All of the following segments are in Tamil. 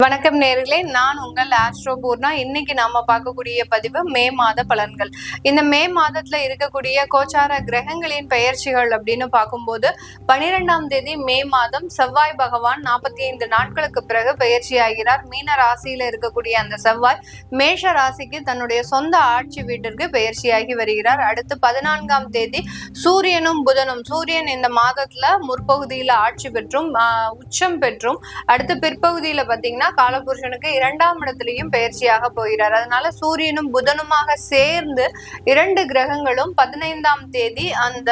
வணக்கம் நேர்களே, நான் உங்கள் ஆஸ்ட்ரோ பூர்ணா. இன்னைக்கு நாம பார்க்கக்கூடிய பதிவு மே மாத பலன்கள். இந்த மே மாதத்துல இருக்கக்கூடிய கோச்சார கிரகங்களின் பெயர்ச்சிகள் அப்படின்னு பார்க்கும்போது 12ஆம் தேதி மே மாதம் செவ்வாய் பகவான் 45 நாட்களுக்கு பிறகு பெயர்ச்சி ஆகிறார். மீன ராசியில இருக்கக்கூடிய அந்த செவ்வாய் மேஷ ராசிக்கு தன்னுடைய சொந்த ஆட்சி வீட்டிற்கு பெயர்ச்சியாகி வருகிறார். அடுத்து 14ஆம் தேதி சூரியனும் புதனும், சூரியன் இந்த மாதத்துல முற்பகுதியில ஆட்சி பெற்றும் உச்சம் பெற்றும் அடுத்து பிற்பகுதியில பாத்தீங்கன்னா காலபுருஷனுக்கு 2ஆம் இடத்திலையும் பயிற்சியாக போகிறார். அதனால சூரியனும் புதனுமாக சேர்ந்து 2 கிரகங்களும் 15ஆம் தேதி அந்த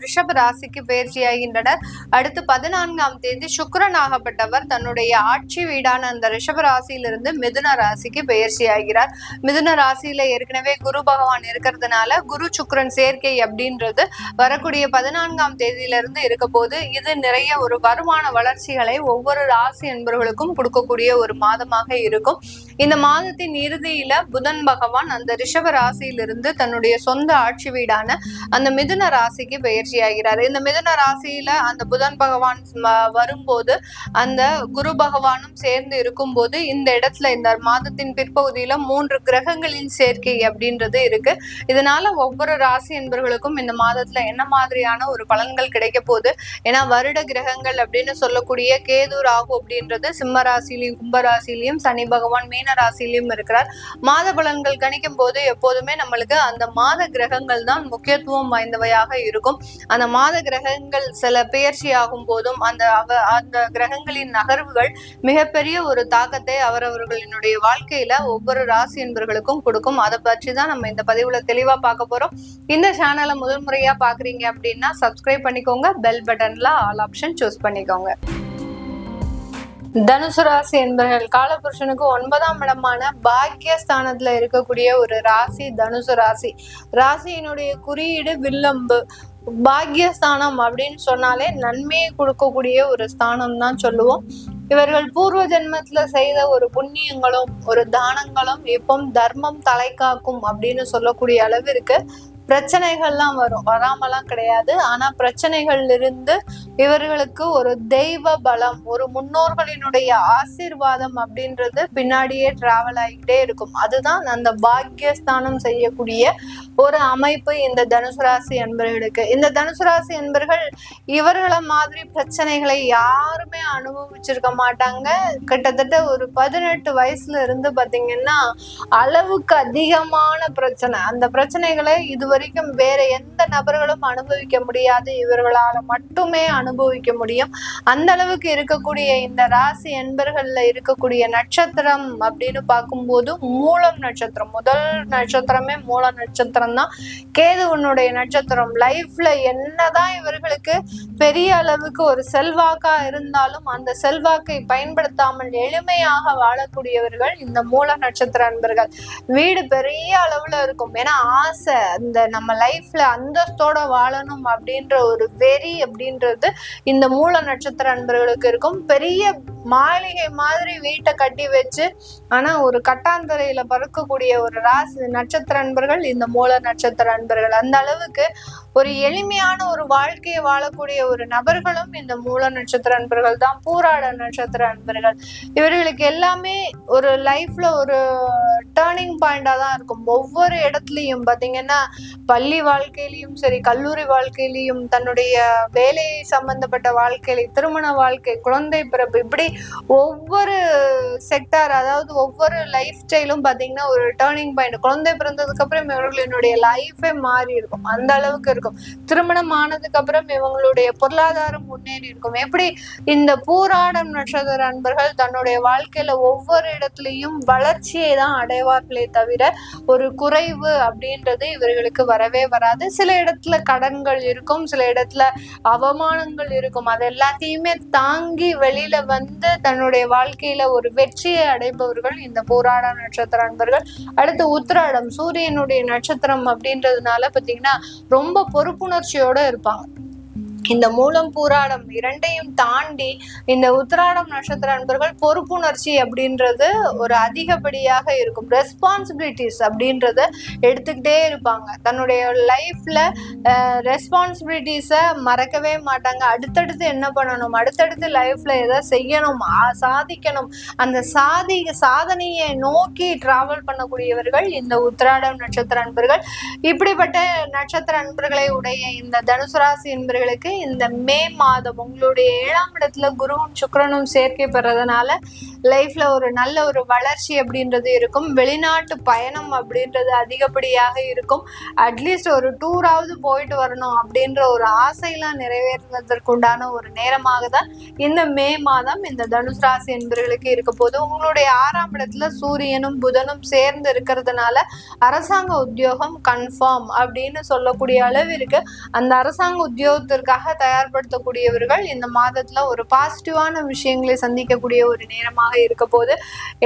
ரிஷப ராசிக்கு பயிற்சியாகின்றனர். அடுத்து 14ஆம் தேதி சுக்கிரன் ஆகப்பட்டவர் தன்னுடைய ஆட்சி வீடான அந்த ரிஷப ராசியிலிருந்து மிதுன ராசிக்கு பயிற்சியாகிறார். மிதுன ராசியில ஏற்கனவே குரு பகவான் இருக்கிறதுனால குரு சுக்கிரன் சேர்க்கை அப்படின்றது வரக்கூடிய 14ஆம் தேதியிலிருந்து இருக்க போது இது நிறைய ஒரு வருமான வளர்ச்சிகளை ஒவ்வொரு ராசி என்பவர்களுக்கும் கொடுக்கக்கூடிய ஒரு மாதமாக இருக்கும். இந்த மாதத்தின் இறுதியில புதன் பகவான் அந்த ரிஷப ராசியிலிருந்து தன்னுடைய சொந்த ஆட்சி வீடான அந்த மிதுன ராசிக்கு பயிற்சியாகிறார். இந்த மிதுன ராசியில அந்த புதன் பகவான் வரும்போது அந்த குரு பகவானும் சேர்ந்து இருக்கும் போது இந்த இடத்துல இந்த மாதத்தின் பிற்பகுதியில 3 கிரகங்களின் சேர்க்கை அப்படின்றது இருக்கு. இதனால ஒவ்வொரு ராசி என்பவர்களுக்கும் இந்த மாதத்துல என்ன மாதிரியான ஒரு பலன்கள் கிடைக்க போகுது, ஏன்னா வருட கிரகங்கள் அப்படின்னு சொல்லக்கூடிய கேது ராகு அப்படின்றது சிம்ம ராசியிலையும் கும்பராசிலையும் சனி பகவான் மீன ராசியிலையும் இருக்கிறார். மாத பலன்கள் கணிக்கும் போது எப்போதுமே நம்மளுக்கு அந்த மாத கிரகங்கள் தான் முக்கியத்துவம் வாய்ந்தவையாக இருக்கும். அந்த மாத கிரகங்கள் சில பெயர்ச்சி ஆகும் போதும் அந்த கிரகங்களின் நகர்வுகள் மிகப்பெரிய ஒரு தாக்கத்தை அவரவர்களினுடைய வாழ்க்கையில ஒவ்வொரு ராசி என்பவர்களுக்கும் கொடுக்கும். அதை பற்றி தான் நம்ம இந்த பதிவுல தெளிவா பார்க்க போறோம். இந்த சேனலை முதல் முறையா பாக்குறீங்க அப்படின்னா சப்ஸ்கிரைப் பண்ணிக்கோங்க, பெல் பட்டன்ல ஆல் ஆப்ஷன் சூஸ் பண்ணிக்கோங்க. தனுசு ராசி என்பவர்கள் காலபுருஷனுக்கு 9ஆம் இடமான பாக்கியஸ்தானத்துல இருக்கக்கூடிய ஒரு ராசி தனுசு ராசி. ராசியினுடைய குறியீடு வில்லம்பு. பாக்கியஸ்தானம் அப்படின்னு சொன்னாலே நன்மையை கொடுக்கக்கூடிய ஒரு ஸ்தானம் தான் சொல்லுவோம். இவர்கள் பூர்வ ஜென்மத்துல செய்த ஒரு புண்ணியங்களும் ஒரு தானங்களும் இப்போ தர்மம் தலை காக்கும் அப்படின்னு சொல்லக்கூடிய அளவிற்கு பிரச்சனைகள்லாம் வரும், வராமலாம் கிடையாது. ஆனா பிரச்சனைகள்ல இருந்து இவர்களுக்கு ஒரு தெய்வ பலம், ஒரு முன்னோர்களினுடைய ஆசீர்வாதம் அப்படின்றது பின்னாடியே டிராவல் ஆகிட்டே இருக்கும். அதுதான் அந்த பாக்கியஸ்தானம் செய்யக்கூடிய ஒரு அமைப்பு இந்த தனுசு ராசி என்பவர்களுக்கு. இந்த தனுசு ராசி என்பவர்கள் இவர்களை மாதிரி பிரச்சனைகளை யாருமே அனுபவிச்சிருக்க மாட்டாங்க. கிட்டத்தட்ட ஒரு 18 வயசுல இருந்து பாத்தீங்கன்னா அளவுக்கு அதிகமான பிரச்சனை, அந்த பிரச்சனைகளை இதுவரைக்கும் வேற எந்த நபர்களும் அனுபவிக்க முடியாது, இவர்களால மட்டுமே அனுபவிக்க முடியும். அந்த அளவுக்கு இருக்கக்கூடிய இந்த ராசி என்பர்கள்ல இருக்கக்கூடிய நட்சத்திரம் அப்படின்னு பார்க்கும்போது மூலம் நட்சத்திரம், முதல் நட்சத்திரமே மூல நட்சத்திரம் தான். கேதுவனுடைய நட்சத்திரம். லைஃப்ல என்னதான் இவர்களுக்கு பெரிய அளவுக்கு ஒரு செல்வாக்கா இருந்தாலும் அந்த செல்வாக்கை பயன்படுத்தாமல் எளிமையாக வாழக்கூடியவர்கள் இந்த மூல நட்சத்திர அன்பர்கள். வீடு பெரிய அளவுல இருக்கும், ஏன்னா ஆசை, இந்த நம்ம லைஃப்ல அந்தஸ்தோட வாழணும் அப்படின்ற ஒரு வெறி அப்படின்றது இந்த மூல நட்சத்திர அன்பர்களுக்கு இருக்கும். பெரிய மாளிகை மாதிரி வீட்டை கட்டி வச்சு ஆனா ஒரு கட்டாந்தரையில பறக்கக்கூடிய ஒரு ராசி நட்சத்திர அன்பர்கள் இந்த மூல நட்சத்திர அன்பர்கள். அந்த அளவுக்கு ஒரு எளிமையான ஒரு வாழ்க்கையை வாழக்கூடிய ஒரு நபர்களும் இந்த மூல நட்சத்திர அன்பர்கள் தான். பூராட நட்சத்திர அன்பர்கள் இவர்களுக்கு எல்லாமே ஒரு லைஃப்ல ஒரு டேர்னிங் பாயிண்டா தான் இருக்கும். ஒவ்வொரு இடத்துலயும் பாத்தீங்கன்னா பள்ளி வாழ்க்கையிலையும் சரி, கல்லூரி வாழ்க்கையிலையும், தன்னுடைய வேலை சம்பந்தப்பட்ட வாழ்க்கையில, திருமண வாழ்க்கை, குழந்தை பிறப்பு, இப்படி ஒவ்வொரு செக்டார், அதாவது ஒவ்வொரு லைஃப் ஸ்டைலும் பாத்தீங்கன்னா ஒரு டேர்னிங் பாயிண்ட். குழந்தை பிறந்ததுக்கு அப்புறம் இவர்களுடைய லைஃபே மாறி இருக்கும், அந்த அளவுக்கு இருக்கும். திருமணம் ஆனதுக்கு அப்புறம் இவங்களுடைய பொருளாதாரம் முன்னேறி இருக்கும். எப்படி இந்த பூராடம் நட்சத்திர அன்பர்கள் தன்னுடைய வாழ்க்கையில ஒவ்வொரு இடத்துலயும் வளர்ச்சியை தான் அடைவார்களே தவிர ஒரு குறைவு அப்படின்றது இவர்களுக்கு வரவே வராது. சில இடத்துல கடன்கள் இருக்கும், சில இடத்துல அவமானங்கள் இருக்கும். அது எல்லாத்தையுமே தாங்கி வெளியில வந்து தன்னுடைய வாழ்க்கையில ஒரு வெற்றியை அடைபவர்கள் இந்த பூராட நட்சத்திர அன்பர்கள். அடுத்து உத்திராடம், சூரியனுடைய நட்சத்திரம் அப்படின்றதுனால பாத்தீங்கன்னா ரொம்ப பொறுப்புணர்ச்சியோட இருப்பாங்க. இந்த மூலம் பூராடம் இரண்டையும் தாண்டி இந்த உத்திராடம் நட்சத்திர அன்பர்கள் பொறுப்புணர்ச்சி அப்படின்றது ஒரு அதிகப்படியாக இருக்கும். ரெஸ்பான்சிபிலிட்டிஸ் அப்படின்றத எடுத்துக்கிட்டே இருப்பாங்க. தன்னுடைய லைஃப்ல ரெஸ்பான்சிபிலிட்டிஸை மறக்கவே மாட்டாங்க. அடுத்தடுத்து என்ன பண்ணணும், அடுத்தடுத்து லைஃப்ல எதை செய்யணும், சாதிக்கணும், அந்த சாதனையை நோக்கி டிராவல் பண்ணக்கூடியவர்கள் இந்த உத்திராடம் நட்சத்திர அன்பர்கள். இப்படிப்பட்ட நட்சத்திர அன்பர்களை உடைய இந்த தனுசு ராசி என்பர்களுக்கு இந்த மே மாதம் உங்களுடைய 7ஆம் இடத்துல குருவும் சுக்கிரனும் சேர்க்கை பெறதுனால லைஃப்ல ஒரு நல்ல ஒரு வளர்ச்சி அப்படின்றது இருக்கும். வெளிநாட்டு பயணம் அப்படின்றது அதிகப்படியாக இருக்கும். அட்லீஸ்ட் ஒரு டூராவது போயிட்டு வரணும் அப்படின்ற ஒரு ஆசையெல்லாம் நிறைவேறுவதற்குண்டான ஒரு நேரமாக தான் இந்த மே மாதம் இந்த தனுசு ராசி என்பவர்களுக்கு இருக்க போது. உங்களுடைய 6ஆம் இடத்துல சூரியனும் புதனும் சேர்ந்து இருக்கிறதுனால அரசாங்க உத்தியோகம் கன்ஃபார்ம் அப்படின்னு சொல்லக்கூடிய அளவிற்கு அந்த அரசாங்க உத்தியோகத்திற்காக தயார்படுத்தக்கூடியவர்கள் இந்த மாதத்துல ஒரு பாசிட்டிவான விஷயங்களை சந்திக்கக்கூடிய ஒரு நேரமாக இருக்க போது.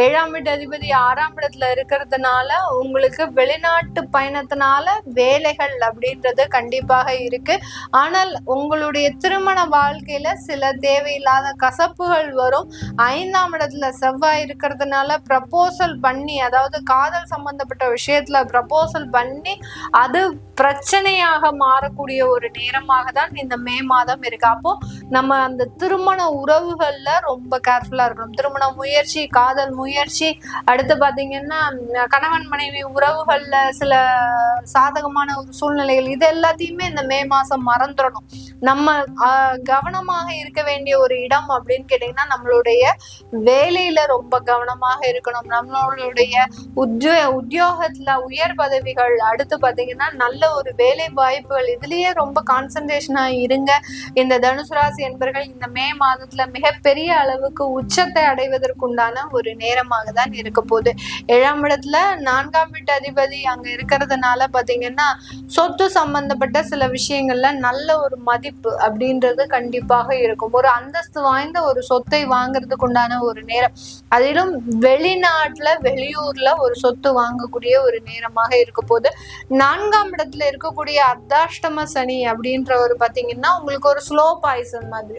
7ஆம் வீட்டு அதிபதி 6ஆம் இடத்துல இருக்கிறதுனால உங்களுக்கு வெளிநாட்டு பயணத்தினால வேலைகள் அப்படின்றது கண்டிப்பாக இருக்கு. ஆனால் உங்களுடைய திருமண வாழ்க்கையில சில தேவையில்லாத கசப்புகள் வரும். 5ஆம் இடத்துல செவ்வாய் இருக்கிறதுனால ப்ரப்போசல் பண்ணி, அதாவது காதல் சம்பந்தப்பட்ட விஷயத்துல ப்ரப்போசல் பண்ணி அது பிரச்சனையாக மாறக்கூடிய ஒரு நேரமாக தான் இந்த மே மாதம் இருக்கு. அப்போ நம்ம அந்த திருமண உறவுகள்ல ரொம்ப கேர்ஃபுல்லா இருக்கணும். திருமண முயற்சி, காதல் முயற்சி, அடுத்து பாத்தீங்கன்னா கணவன் மனைவி உறவுகள்ல சில சாதகமான ஒரு சூழ்நிலைகள், இது எல்லாத்தையுமே இந்த மே மாசம் மறந்துடணும். நம்ம கவனமாக இருக்க வேண்டிய ஒரு இடம் அப்படின்னு கேட்டீங்கன்னா நம்மளுடைய வேலையில ரொம்ப கவனமாக இருக்கணும். நம்மளுடைய உத்தியோகத்துல உயர் பதவிகள், அடுத்து பாத்தீங்கன்னா நல்ல ஒரு வேலை வாய்ப்புகள், இதுலயே ரொம்ப கான்சன்ட்ரேஷனா இருங்க. இந்த தனுசு ராசி என்பர்கள் இந்த மே மாதத்துல மிகப்பெரிய அளவுக்கு உச்சத்தை அடைவதற்குண்டான ஒரு நேரமாக தான் இருக்க போகுது. 7ஆம் இடத்துல 4ஆம் வீட்டு அதிபதி அங்க இருக்கிறதுனால பாத்தீங்கன்னா சொத்து சம்பந்தப்பட்ட சில விஷயங்கள்ல நல்ல ஒரு மதிப்பு அப்படின்றது கண்டிப்பாக இருக்கும். ஒரு அந்தஸ்து வாய்ந்த ஒரு சொத்தை வாங்குறதுக்கு உண்டான ஒரு நேரம், அதிலும் வெளிநாட்டுல வெளியூர்ல ஒரு சொத்து வாங்கக்கூடிய ஒரு நேரமாக இருக்க போது. 4ஆம் இடத்துல இருக்கக்கூடிய அர்த்தாஷ்டம சனி அப்படின்றவர் பாத்தீங்கன்னா உங்களுக்கு ஒரு ஸ்லோ பாய்சன் மாதிரி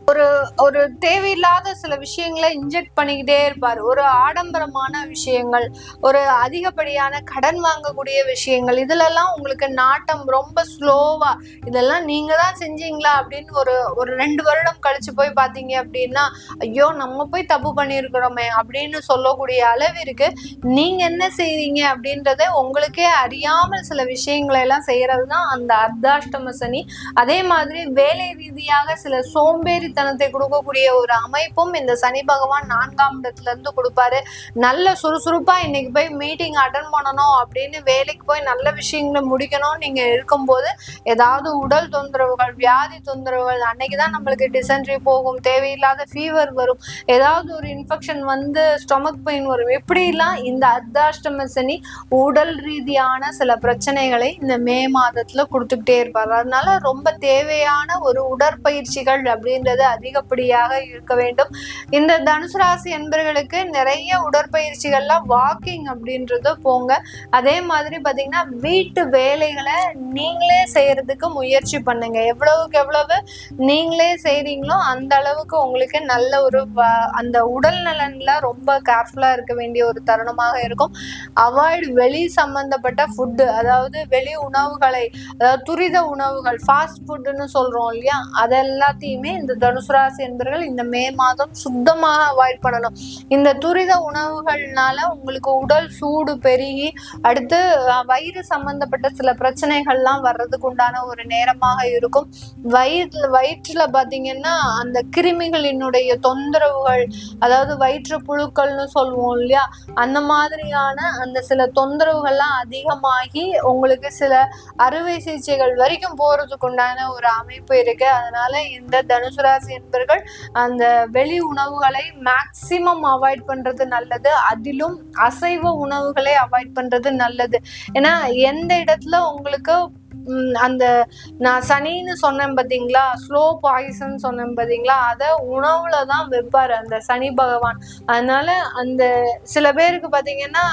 ஒரு தேவையில்லாத சில விஷயங்களை இன்ஜெக்ட் பண்ணிக்கிட்டே இருப்பாரு. ஒரு ஆடம்பரமான விஷயங்கள், ஒரு அதிகப்படியான கடன் வாங்கக்கூடிய விஷயங்கள், இதுல எல்லாம் உங்களுக்கு நாட்டம் ரொம்ப ஸ்லோவா, இதெல்லாம் நீங்க தான் செஞ்சீங்களா அப்படின்னு ஒரு 2 வருடம் கழிச்சு போய் பாத்தீங்க அப்படின்னா ஐயோ நம்ம போய் தப்பு பண்ணியிருக்கிறோமே அப்படின்னு சொல்லக்கூடிய அளவிற்கு நீங்க என்ன செய்வீங்க அப்படின்றத உங்களுக்கே அறியாமல் சில விஷயங்களை எல்லாம் செய்யறதுதான் அந்த அர்த்தாஷ்டம சனி. அதே மாதிரி வேலை ரீதியாக சில சோம்பேறித்தனத்தை கொடுக்கக்கூடிய ஒரு அமைப்பும் இந்த சனி பகவான் 4ஆம் இடத்துல இருந்து கொடுப்பாரு. நல்ல சுறுசுறுப்பா இன்னைக்கு போய் மீட்டிங் அட்டன் பண்ணணும் அப்படின்னு வேலைக்கு போய் நல்ல விஷயங்களை முடிக்கணும் நீங்க இருக்கும்போது ஏதாவது உடல் தொந்தரவுகள், வியாதி தொந்தரவுகள், அன்னைக்குதான் நம்மளுக்கு டிசென்ட்ரி போகும், தேவையில்லாத ஃபீவர் வரும், ஏதாவது ஒரு இன்ஃபெக்ஷன் வந்து ஸ்டொமக் பெயின் வரும். எப்படிலாம் இந்த அர்த்தாஷ்டம சனி உடல் ரீதியான சில பிரச்சனைகளை இந்த மே மாதத்துல கொடுத்துக்கிட்டே இருப்பார். அதனால ரொம்ப தேவையான ஒரு உடற்பயிற்சிகள் அப்படின்றது அதிகப்படியாக இருக்க வேண்டும். இந்த தனுசு ராசி என்பர்களுக்கு நிறைய உடற்பயிற்சிகள்லாம் வாக்கிங் அப்படின்றது போங்க. அதே மாதிரி பாத்தீங்கன்னா வீட்டு வேலைகளை நீங்களே செய்யறதுக்கு முயற்சி பண்ணுங்க. எவ்வளவுக்கு எவ்வளவு நீங்களே செய்றீங்களோ அந்த அளவுக்கு உங்களுக்கு நல்ல ஒரு அந்த உடல் நலன்ல ரொம்ப கேர்ஃபுல்லா இருக்க வேண்டிய ஒரு தருணமாக இருக்கும். அவாய்ட் வெளி சம்பந்தப்பட்ட ஃபுட்டு, அதாவது வெளி உணவுகளை, அதாவது துரித உணவுகள், ஃபாஸ்ட் ஃபுட்டுன்னு சொல்றோம் இல்லையா, அதெல்லாத்தையுமே இந்த தனுசு ராசி என்பவர்கள் இந்த மே மாதம் சுத்தமாக அவாய்ட் பண்ணணும். இந்த துரித உணவுகள்னால உங்களுக்கு உடல் சூடு பெருகி அடுத்து வயிறு சம்பந்தப்பட்ட சில பிரச்சனைகள்லாம் வர்றதுக்கு உண்டான ஒரு நேரமாக இருக்கும். வயிற்றுல பாத்தீங்கன்னா அந்த கிருமிகளினுடைய தொந்தரவுகள், அதாவது வயிற்று புழுக்கள்னு சொல்லுவோம் இல்லையா, அந்த மாதிரியான அந்த சில தொந்தரவுகள்லாம் அதிகமாகி உங்களுக்கு சில அறுவை சிகிச்சைகள் வரைக்கும் போறதுக்கு உண்டான ஒரு அமைப்பு இருக்கு. அதனால இந்த தனுசு ராசி என்பவர்கள் அந்த வெளி உணவுகளை மேக்சிமம் அவாய்ட் பண்றது நல்லது. அதிலும் அசைவ உணவுகளை அவாய்ட் பண்றது நல்லது. ஏன்னா எந்த இடத்துல உங்களுக்கு அந்த நான் சனின்னு சொன்னேன் பார்த்தீங்களா, ஸ்லோ பாய்சன் சொன்னேன் பார்த்தீங்களா, அதை உணவுல தான் வைப்பாரு அந்த சனி பகவான். அதனால அந்த சில பேருக்கு பார்த்தீங்கன்னா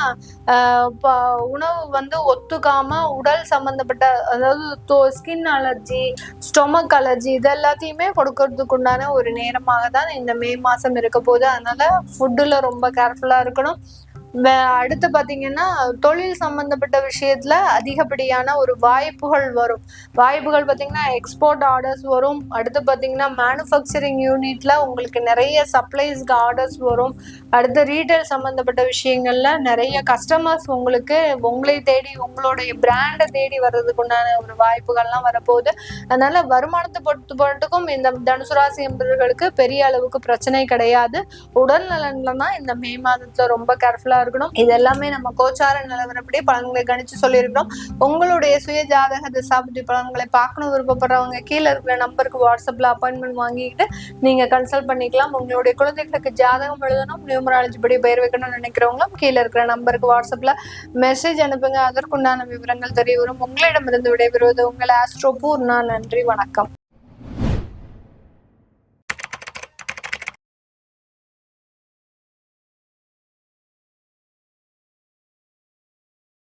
உணவு வந்து ஒத்துக்காம உடல் சம்பந்தப்பட்ட, அதாவது ஸ்கின் அலர்ஜி, ஸ்டொமக் அலர்ஜி, இது எல்லாத்தையுமே கொடுக்கறதுக்கு உண்டான ஒரு நேரமாக தான் இந்த மே மாசம் இருக்க போகுது. அதனால ஃபுட்டுல ரொம்ப கேர்ஃபுல்லா இருக்கணும். அடுத்து பாத்தீங்கன்னா தொழில் சம்பந்தப்பட்ட விஷயத்துல அதிகப்படியான ஒரு வாய்ப்புகள் வரும். வாய்ப்புகள் பாத்தீங்கன்னா எக்ஸ்போர்ட் ஆர்டர்ஸ் வரும். அடுத்து பாத்தீங்கன்னா மேனுஃபேக்சரிங் யூனிட்ல உங்களுக்கு நிறைய சப்ளைஸ்க்கு ஆர்டர்ஸ் வரும். அடுத்து ரீட்டைல் சம்பந்தப்பட்ட விஷயங்கள்ல நிறைய கஸ்டமர்ஸ் உங்களுக்கு உங்களை தேடி உங்களுடைய பிராண்டை தேடி வர்றதுக்கு உண்டான ஒரு வாய்ப்புகள்லாம் வரப்போகுது. அதனால வருமானத்தை பொறுத்துக்கும் இந்த தனுசு ராசி என்பவர்களுக்கு பெரிய அளவுக்கு பிரச்சனை கிடையாது. உடல் நலன்ல தான் இந்த மே மாதத்துல ரொம்ப கேர்ஃபுல்லா இருக்கணும். இது எல்லாமே நம்ம கோச்சார நிலவரப்படி பலன்களை கணிச்சு சொல்லியிருக்கிறோம். உங்களுடைய சுய ஜாதக திசாபுத்தி பலன்களை பார்க்கணும் விருப்பப்படுறவங்க கீழே இருக்கிற நம்பருக்கு வாட்ஸ்அப்ல அப்பாயின்மெண்ட் வாங்கிக்கிட்டு நீங்க கன்சல்ட் பண்ணிக்கலாம். உங்களுடைய குழந்தைகளுக்கு ஜாதகம் எழுதணும், நியூமராலஜி படி பெயர் வைக்கணும்னு நினைக்கிறவங்களும் கீழே இருக்கிற நம்பருக்கு வாட்ஸ்அப்ல மெசேஜ் அனுப்புங்க. அதற்குண்டான விவரங்கள் தெரிய வரும். உங்களிடமிருந்து விடைபெறுவது உங்கள் ஆஸ்ட்ரோ பூர்ணா. நன்றி, வணக்கம்.